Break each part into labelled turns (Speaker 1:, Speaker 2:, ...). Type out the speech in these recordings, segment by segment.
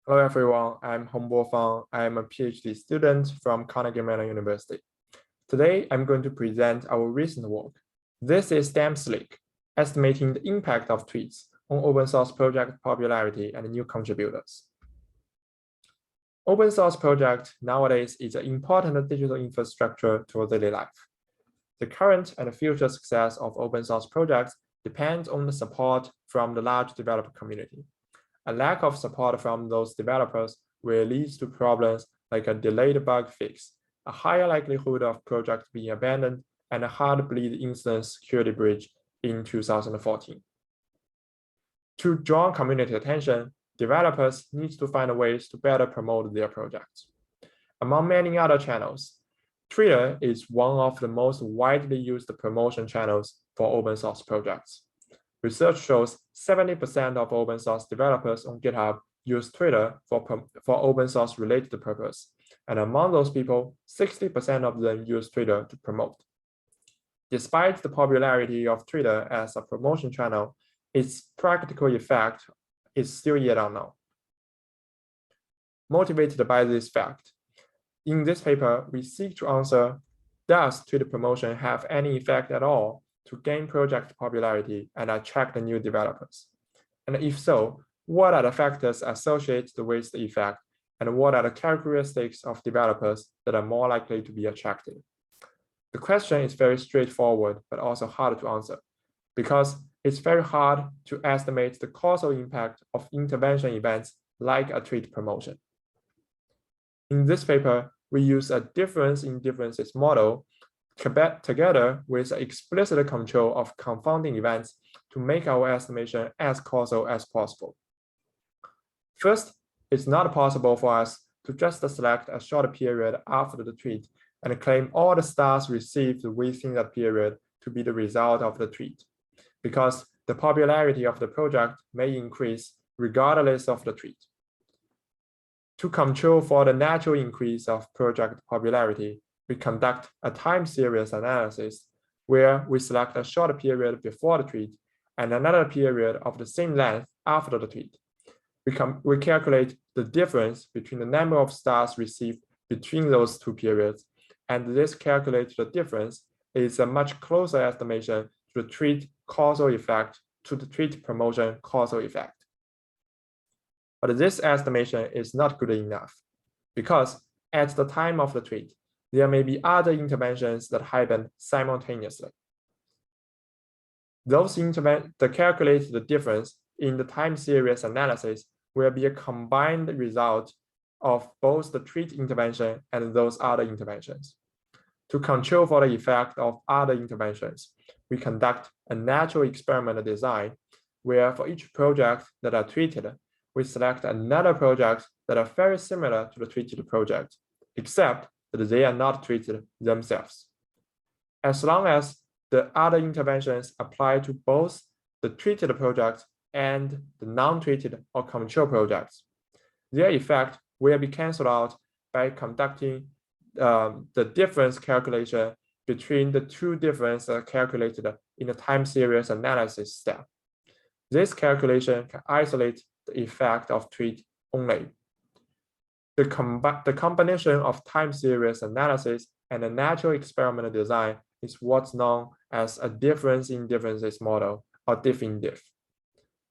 Speaker 1: Hello everyone, I'm Hongbo Fang. I'm a PhD student from Carnegie Mellon University. Today, I'm going to present our recent work. This is STEM-Slick, estimating the impact of tweets on open source project popularity and new contributors. Open source project nowadays is an important digital infrastructure to our daily life. The current and future success of open source projects depends on the support from the large developer community. A lack of support from those developers will lead to problems like a delayed bug fix, a higher likelihood of projects being abandoned, and a hard-bleed incident security breach in 2014. To draw community attention, developers need to find ways to better promote their projects. Among many other channels, Twitter is one of the most widely used promotion channels for open source projects. Research shows 70% of open source developers on GitHub use Twitter for open source related purpose. And among those people, 60% of them use Twitter to promote. Despite the popularity of Twitter as a promotion channel, its practical effect is still yet unknown. Motivated by this fact, in this paper, we seek to answer, does Twitter promotion have any effect at all to gain project popularity and attract new developers? And if so, what are the factors associated with the effect, and what are the characteristics of developers that are more likely to be attracted? The question is very straightforward, but also hard to answer, because it's very hard to estimate the causal impact of intervention events like a tweet promotion. In this paper, we use a difference in differences model together with explicit control of confounding events to make our estimation as causal as possible. First, it's not possible for us to just select a short period after the tweet and claim all the stars received within that period to be the result of the tweet, because the popularity of the project may increase regardless of the tweet. To control for the natural increase of project popularity, we conduct a time series analysis where we select a short period before the tweet and another period of the same length after the tweet. We calculate the difference between the number of stars received between those two periods, and this calculated difference is a much closer estimation to the tweet causal effect to the tweet promotion causal effect. But this estimation is not good enough, because at the time of the tweet, there may be other interventions that happen simultaneously. The calculated difference in the time series analysis will be a combined result of both the tweet intervention and those other interventions. To control for the effect of other interventions, we conduct a natural experiment design where for each project that are tweeted, we select another project that are very similar to the tweeted project, except that they are not tweeted themselves. As long as the other interventions apply to both the tweeted project and the non-tweeted or control projects, their effect will be canceled out by conducting the difference calculation between the two differences calculated in the time series analysis step. This calculation can isolate the effect of tweet only. The combination of time series analysis and a natural experiment design is what's known as a difference in differences model, or diff-in-diff.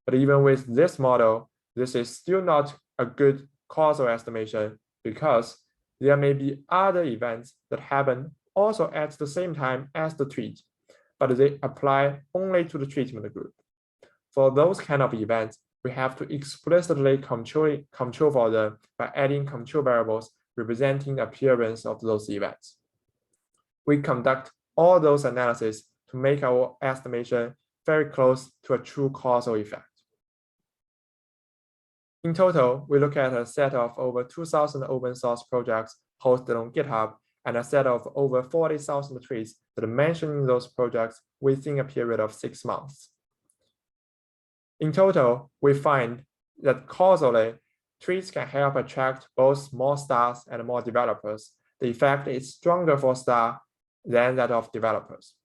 Speaker 1: But even with this model, this is still not a good causal estimation, because there may be other events that happen also at the same time as the tweet, but they apply only to the treatment group. For those kind of events, we have to explicitly control for them by adding control variables representing the appearance of those events. We conduct all those analyses to make our estimation very close to a true causal effect. In total, we look at a set of over 2,000 open source projects hosted on GitHub and a set of over 40,000 tweets that are mentioned in those projects within a period of 6 months. In total, we find that causally, tweets can help attract both more stars and more developers. The effect is stronger for stars than that of developers.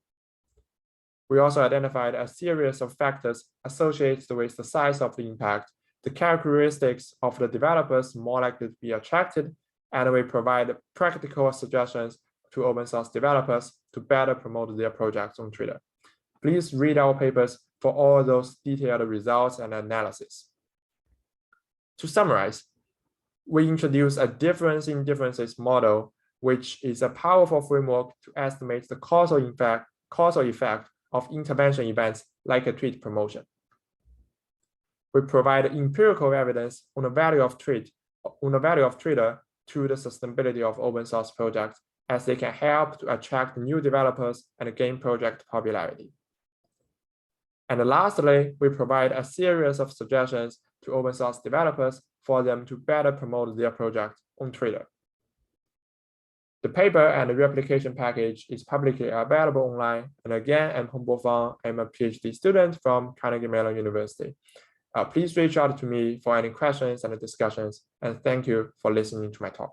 Speaker 1: We also identified a series of factors associated with the size of the impact, the characteristics of the developers more likely to be attracted, and we provide practical suggestions to open source developers to better promote their projects on Twitter. Please read our papers for all those detailed results and analysis. To summarize, we introduce a difference in differences model, which is a powerful framework to estimate the causal effect of intervention events like a tweet promotion. We provide empirical evidence on the value of Twitter to the sustainability of open source projects, as they can help to attract new developers and gain project popularity. And lastly, we provide a series of suggestions to open source developers for them to better promote their project on Twitter. The paper and the replication package is publicly available online. And again, I'm Hongbo Fang. I'm a PhD student from Carnegie Mellon University. Please reach out to me for any questions and discussions. And thank you for listening to my talk.